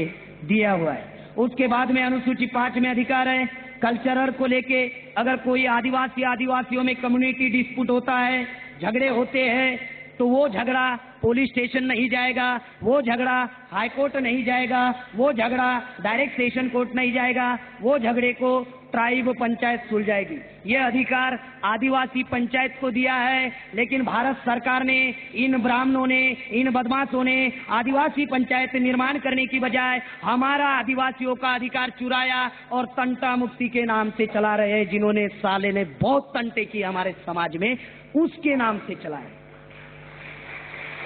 दिया हुआ है। उसके बाद में अनुसूची 5 में अधिकार है कल्चरल को लेके, अगर कोई आदिवासियों में कम्युनिटी डिस्प्यूट होता है, झगड़े होते हैं, तो वो झगड़ा पुलिस स्टेशन नहीं जाएगा, वो झगड़ा हाई कोर्ट नहीं जाएगा, वो झगड़ा डायरेक्ट सेशन कोर्ट नहीं जाएगा, वो झगड़े को ट्राइब पंचायत सुलझाएगी। ये अधिकार आदिवासी पंचायत को दिया है, लेकिन भारत सरकार ने इन ब्राह्मणों ने, इन बदमाशों ने आदिवासी पंचायत निर्माण करने की बजाय हमारा आदिवासियों का अधिकार चुराया और तंटा मुक्ति के नाम से चला रहे हैं। जिन्होंने साले ने बहुत तंटे किए हमारे समाज में, उसके नाम से चलाए।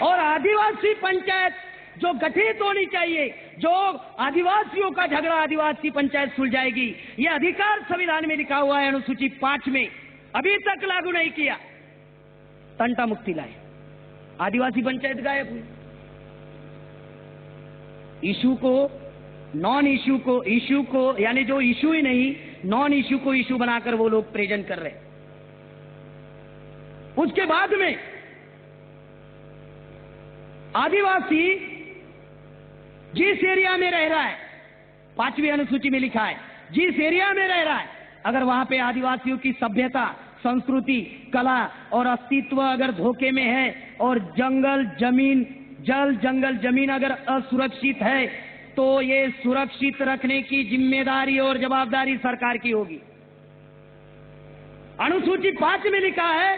और आदिवासी पंचायत जो गठित होनी चाहिए, जो आदिवासियों का झगड़ा आदिवासी पंचायत सुलझाएगी, ये अधिकार संविधान में लिखा हुआ है अनुसूची 5 में, अभी तक लागू नहीं किया। तंटा मुक्ति लाए, आदिवासी पंचायत गायब हुई। इशू को नॉन इशू को यानी जो इशू ही नहीं, नॉन इशू को इशू बनाकर वो लोग प्रेजेंट कर रहे। उसके बाद में आदिवासी जिस एरिया में रह रहा है, 5वीं अनुसूची में लिखा है, जिस एरिया में रह रहा है, अगर वहां पे आदिवासियों की सभ्यता, संस्कृति, कला और अस्तित्व अगर धोखे में है और जंगल जमीन अगर असुरक्षित है, तो ये सुरक्षित रखने की जिम्मेदारी और जवाबदारी सरकार की होगी। अनुसूची 5 में लिखा है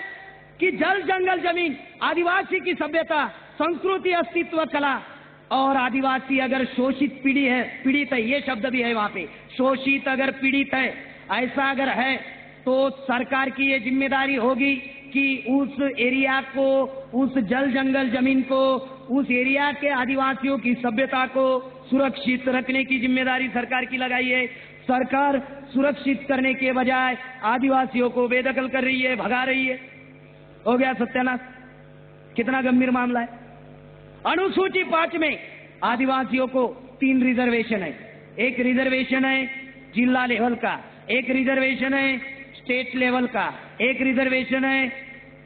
कि जल जंगल जमीन, आदिवासी की सभ्यता, संस्कृति, अस्तित्व, कला और आदिवासी अगर शोषित पीड़ित है, ये शब्द भी है वहां पे, शोषित अगर पीड़ित है, ऐसा अगर है तो सरकार की ये जिम्मेदारी होगी कि उस एरिया को, उस जल जंगल जमीन को, उस एरिया के आदिवासियों की सभ्यता को सुरक्षित रखने की जिम्मेदारी सरकार की लगाई है। सरकार सुरक्षित करने के बजाय आदिवासियों को बेदखल कर रही है, भगा रही है। हो गया सत्यानाश। कितना गंभीर मामला है। अनुसूची 5 में आदिवासियों को 3 रिजर्वेशन है। एक रिजर्वेशन है जिला लेवल का, एक रिजर्वेशन है स्टेट लेवल का, एक रिजर्वेशन है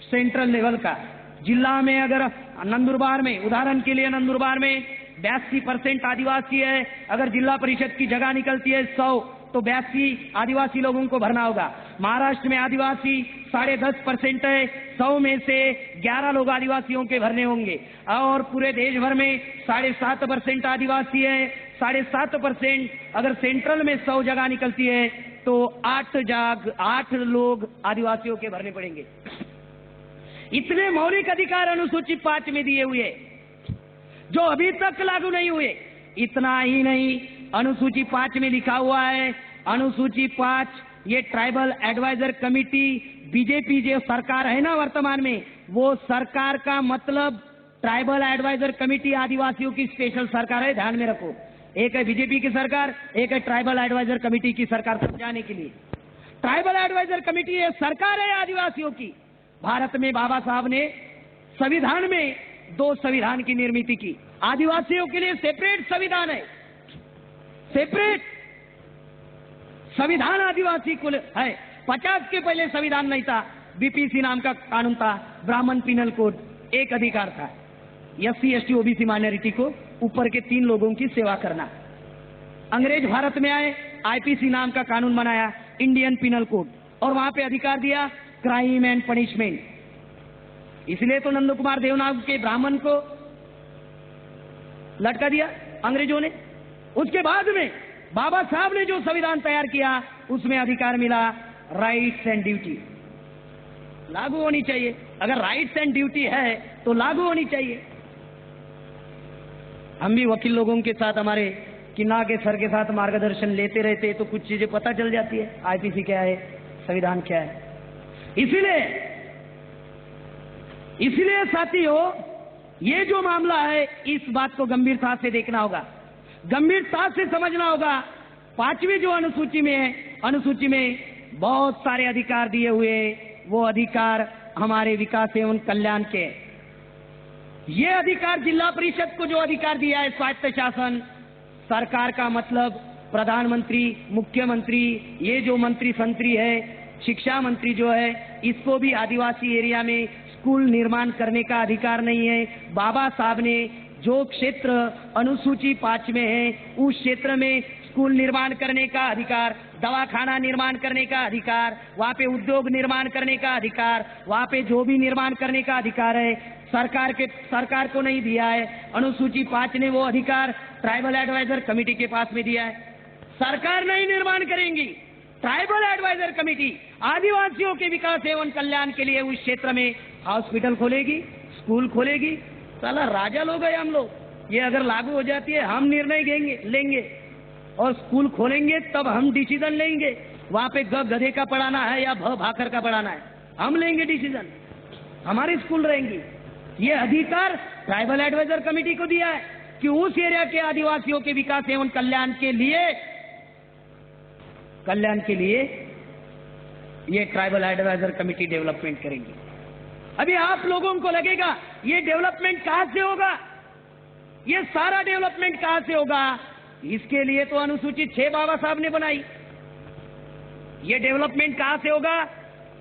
सेंट्रल लेवल का। जिला में अगर नंदुरबार में, उदाहरण के लिए नंदुरबार में 82% आदिवासी है, अगर जिला परिषद की जगह निकलती है 100, तो 82 आदिवासी लोगों को भरना होगा। महाराष्ट्र में आदिवासी 10.5% है, 100 में से 11 लोग आदिवासियों के भरने होंगे। और पूरे देश भर में 7.5% आदिवासी है, 7.5% अगर सेंट्रल में 100 जगह निकलती है तो 8 लोग आदिवासियों के भरने पड़ेंगे। इतने मौलिक अधिकार अनुसूची 5 में दिए हुए जो अभी तक लागू नहीं हुए। इतना ही नहीं, अनुसूची 5 में लिखा हुआ है, अनुसूची 5 ये ट्राइबल एडवाइजर कमेटी, बीजेपी जो सरकार है ना वर्तमान में, वो सरकार का मतलब ट्राइबल एडवाइजर कमेटी आदिवासियों की स्पेशल सरकार है, ध्यान में रखो। एक है बीजेपी की सरकार, एक है ट्राइबल एडवाइजर कमेटी की सरकार। समझाने के लिए, ट्राइबल एडवाइजर कमेटी ये सरकार है आदिवासियों की। भारत में बाबा साहब ने संविधान में 2 संविधान की निर्मित की। आदिवासियों के लिए सेपरेट संविधान है, सेपरेट संविधान आदिवासी को है। 50 के पहले संविधान नहीं था, बीपीसी नाम का कानून था, ब्राह्मण पिनल कोड। एक अधिकार था SC ST OBC माइनॉरिटी को ऊपर के 3 लोगों की सेवा करना। अंग्रेज भारत में आए, IPC नाम का कानून बनाया, इंडियन पिनल कोड, और वहां पे अधिकार दिया क्राइम एंड पनिशमेंट। इसलिए तो नंद कुमार देवनाग के ब्राह्मण को लटका दिया अंग्रेजों ने। उसके बाद में बाबा साहब ने जो संविधान तैयार किया उसमें अधिकार मिला राइट्स एंड ड्यूटी, लागू होनी चाहिए। अगर राइट्स एंड ड्यूटी है तो लागू होनी चाहिए। हम भी वकील लोगों के साथ, हमारे किन्ना के सर के साथ मार्गदर्शन लेते रहते तो कुछ चीजें पता चल जाती है, IPC क्या है, संविधान क्या है। इसलिए साथियों, ये जो मामला है इस बात को गंभीरता से देखना होगा, गंभीरता से समझना होगा। 5वीं जो अनुसूची में है, अनुसूची में बहुत सारे अधिकार दिए हुए, वो अधिकार हमारे विकास एवं कल्याण के। ये अधिकार जिला परिषद को जो अधिकार दिया है स्वायत्त शासन, सरकार का मतलब प्रधानमंत्री, मुख्यमंत्री, ये जो मंत्री संत्री है, शिक्षा मंत्री जो है, इसको भी आदिवासी एरिया में स्कूल निर्माण करने का अधिकार नहीं है। बाबा साहब ने जो क्षेत्र अनुसूची 5 में है उस क्षेत्र में स्कूल निर्माण करने का अधिकार, दवाखाना निर्माण करने का अधिकार, वहां पे उद्योग निर्माण करने का अधिकार, वहां पे जो भी निर्माण करने का अधिकार है सरकार को नहीं दिया है। अनुसूची 5 ने वो अधिकार ट्राइबल एडवाइजर कमेटी के पास में दिया है। सरकार नहीं निर्माण करेंगी, ट्राइबल एडवाइजर कमेटी आदिवासियों के विकास एवं कल्याण के लिए उस क्षेत्र में हॉस्पिटल खोलेगी, स्कूल खोलेगी। साला राजा लोग हैं हम लोग। ये अगर लागू हो जाती है, हम निर्णय लेंगे और स्कूल खोलेंगे, तब हम डिसीजन लेंगे। वहां पे गधे का पढ़ाना है या भाकर का पढ़ाना है, हम लेंगे डिसीजन, हमारी स्कूल रहेंगी। ये अधिकार ट्राइबल एडवाइजर कमेटी को दिया है कि उस एरिया के आदिवासियों के विकास एवं कल्याण के लिए ये ट्राइबल एडवाइजर कमेटी डेवलपमेंट करेंगी। अभी आप लोगों को लगेगा ये डेवलपमेंट कहां से होगा, ये सारा डेवलपमेंट कहां से होगा? इसके लिए तो अनुसूची 6 बाबा साहब ने बनाई। ये डेवलपमेंट कहां से होगा?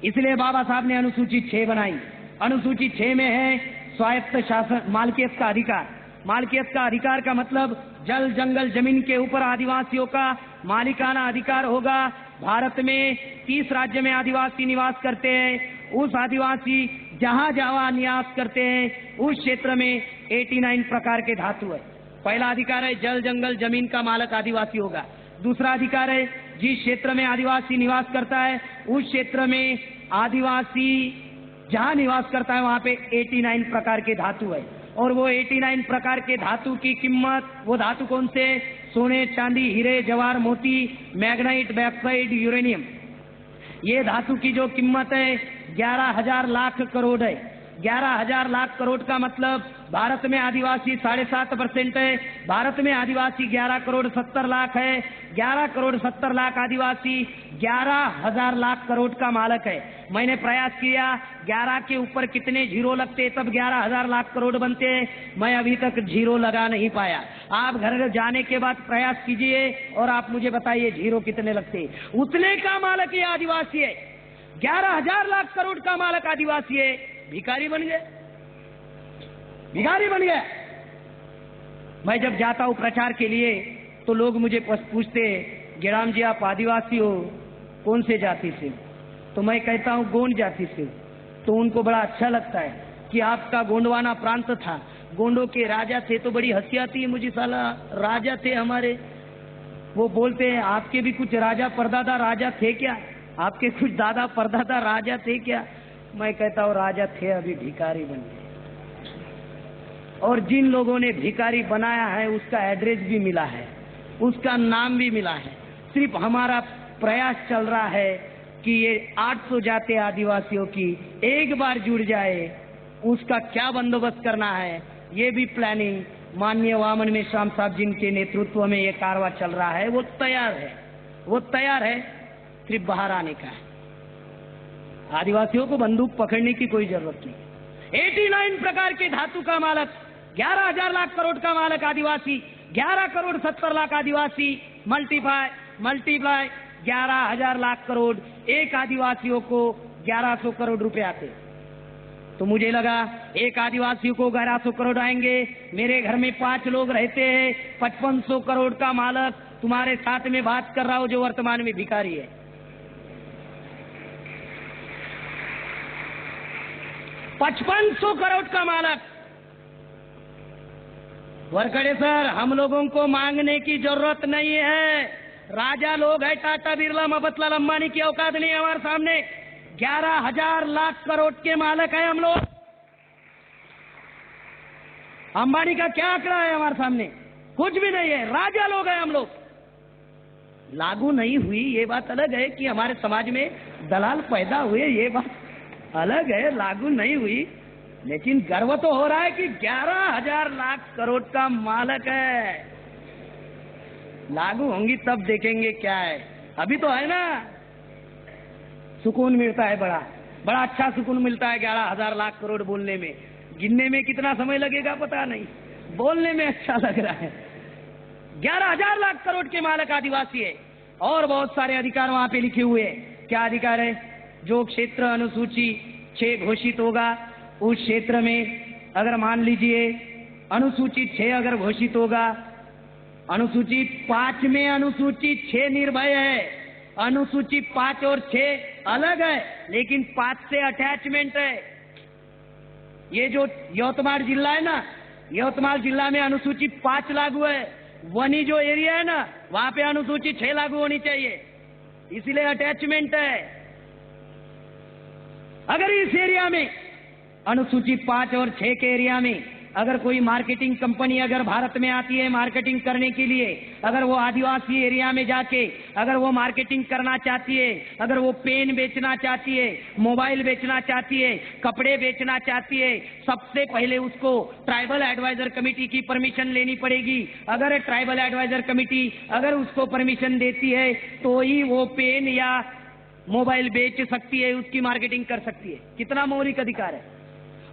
इसलिए बाबा साहब ने अनुसूची 6 बनाई। अनुसूची 6 में है स्वायत्त शासन, मालकियत का अधिकार। मालकियत का अधिकार का मतलब जल जंगल जमीन के ऊपर आदिवासियों का मालिकाना अधिकार होगा। भारत में 30 राज्य में आदिवासी निवास करते हैं। उस आदिवासी जहां जहां निवास करते हैं उस क्षेत्र में 89 प्रकार के धातु है। पहला अधिकार है जल जंगल जमीन का मालक आदिवासी होगा। दूसरा अधिकार है जिस क्षेत्र में आदिवासी निवास करता है उस क्षेत्र में आदिवासी जहां निवास करता है वहां पे 89 प्रकार के धातु है। और वो 89 प्रकार के धातु की कीमत, वो धातु कौन से? सोने, चांदी, हीरे, जवाहर, मोती, मैग्नाइट, बैक्साइड, यूरेनियम। ये धातु की जो कीमत है 11,000 लाख करोड़ है। 11,000 लाख करोड़ का मतलब भारत में आदिवासी 7.5% है। भारत में आदिवासी 11 करोड़ 70 लाख है। 11 करोड़ 70 लाख आदिवासी 11,000 लाख करोड़ का मालक है। मैंने प्रयास किया 11 के ऊपर कितने जीरो लगते तब 11,000 लाख करोड़ बनते। मैं अभी तक जीरो लगा नहीं पाया। आप घर जाने के बाद प्रयास कीजिए और आप मुझे बताइए जीरो कितने लगते। उतने का मालक ये आदिवासी है। 11,000 लाख करोड़ का मालक आदिवासी है। भिखारी बन गए, भिखारी बन गया। मैं जब जाता हूं प्रचार के लिए तो लोग मुझे पूछते गिराम जी आप आदिवासी हो, कौन से जाति से? तो मैं कहता हूं गोंड जाति से। तो उनको बड़ा अच्छा लगता है कि आपका गोंडवाना प्रांत था, गोंडों के राजा थे। तो बड़ी हंसी आती है मुझे, साला राजा थे हमारे। वो बोलते हैं आपके भी कुछ राजा परदादा राजा थे क्या? आपके कुछ दादा परदादा राजा थे क्या? मैं कहता हूं राजा थे, अभी भिखारी बन गए। और जिन लोगों ने भिखारी बनाया है उसका एड्रेस भी मिला है, उसका नाम भी मिला है। सिर्फ हमारा प्रयास चल रहा है कि ये 800 जाति आदिवासियों की एक बार जुड़ जाए, उसका क्या बंदोबस्त करना है ये भी प्लानिंग माननीय वामन मेश्राम साहब जिनके नेतृत्व में ये कारवा चल रहा है वो तैयार है। वो तैयार है, सिर्फ बाहर आने का है। आदिवासियों को बंदूक पकड़ने की कोई जरूरत नहीं। 89 प्रकार के धातु का मालक, 11,000 लाख करोड़ का मालक आदिवासी, 11 करोड़ 70 लाख आदिवासी, मल्टीप्लाई 11,000 लाख करोड़। एक आदिवासियों को 1100 करोड़ रुपए आते। तो मुझे लगा एक आदिवासी को 1100 करोड़ आएंगे। मेरे घर में 5 लोग रहते हैं, 5500 करोड़ का मालक तुम्हारे साथ में बात कर रहा हूं जो वर्तमान में भिखारी है। 5500 करोड़ का मालक। वरकड़े सर, हम लोगों को मांगने की जरूरत नहीं है। राजा लोग है, टाटा बिरला मफतलाल अंबानी की औकात नहीं है हमारे सामने। 11,000 लाख करोड़ के मालक है हम लोग। अंबानी का क्या आंकड़ा है हमारे सामने? कुछ भी नहीं है। राजा लोग हैं हम लोग। लागू नहीं हुई ये बात अलग है कि हमारे समाज में दलाल पैदा हुए, ये बात अलग है, लागू नहीं हुई। लेकिन गर्व तो हो रहा है कि 11,000 लाख करोड़ का मालक है। लागू होंगी तब देखेंगे क्या है। अभी तो है ना, सुकून मिलता है, बड़ा बड़ा अच्छा सुकून मिलता है 11,000 लाख करोड़ बोलने में। गिनने में कितना समय लगेगा पता नहीं, बोलने में अच्छा लग रहा है। 11,000 लाख करोड़ के मालक आदिवासी है। और बहुत सारे अधिकार वहां पे लिखे हुए हैं। क्या अधिकार है? जो क्षेत्र अनुसूची 6 घोषित होगा उस क्षेत्र में, अगर मान लीजिए अनुसूची 6 अगर घोषित होगा, अनुसूची 5 में अनुसूची 6 निर्भय है। अनुसूची 5 और 6 अलग है, लेकिन 5 से अटैचमेंट है। ये जो यवतमाल जिला है ना, यवतमाल जिला में अनुसूची 5 लागू है। वनी जो एरिया है ना, वहां पे अनुसूची 6 लागू होनी चाहिए, इसीलिए अटैचमेंट है। अगर इस एरिया में अनुसूची 5 और 6 के एरिया में अगर कोई मार्केटिंग कंपनी अगर भारत में आती है मार्केटिंग करने के लिए, अगर वो आदिवासी एरिया में जाके अगर वो मार्केटिंग करना चाहती है, अगर वो पेन बेचना चाहती है, मोबाइल बेचना चाहती है, कपड़े बेचना चाहती है, सबसे पहले उसको ट्राइबल एडवाइजर कमेटी की परमिशन लेनी पड़ेगी। अगर ट्राइबल एडवाइजर कमेटी अगर उसको परमिशन देती है तो ही वो पेन या मोबाइल बेच सकती है, उसकी मार्केटिंग कर सकती है। कितना मौलिक अधिकार है।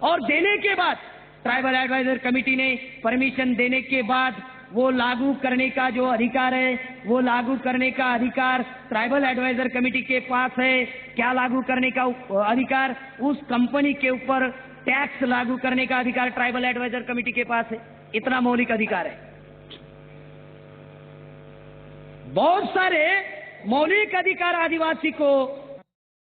और देने के बाद ट्राइबल एडवाइजर कमेटी ने परमिशन देने के बाद वो लागू करने का जो अधिकार है, वो लागू करने का अधिकार ट्राइबल एडवाइजर कमेटी के पास है। क्या लागू करने का अधिकार? उस कंपनी के ऊपर टैक्स लागू करने का अधिकार ट्राइबल एडवाइजर कमेटी के पास है। इतना मौलिक अधिकार है। बहुत सारे मौलिक अधिकार आदिवासी को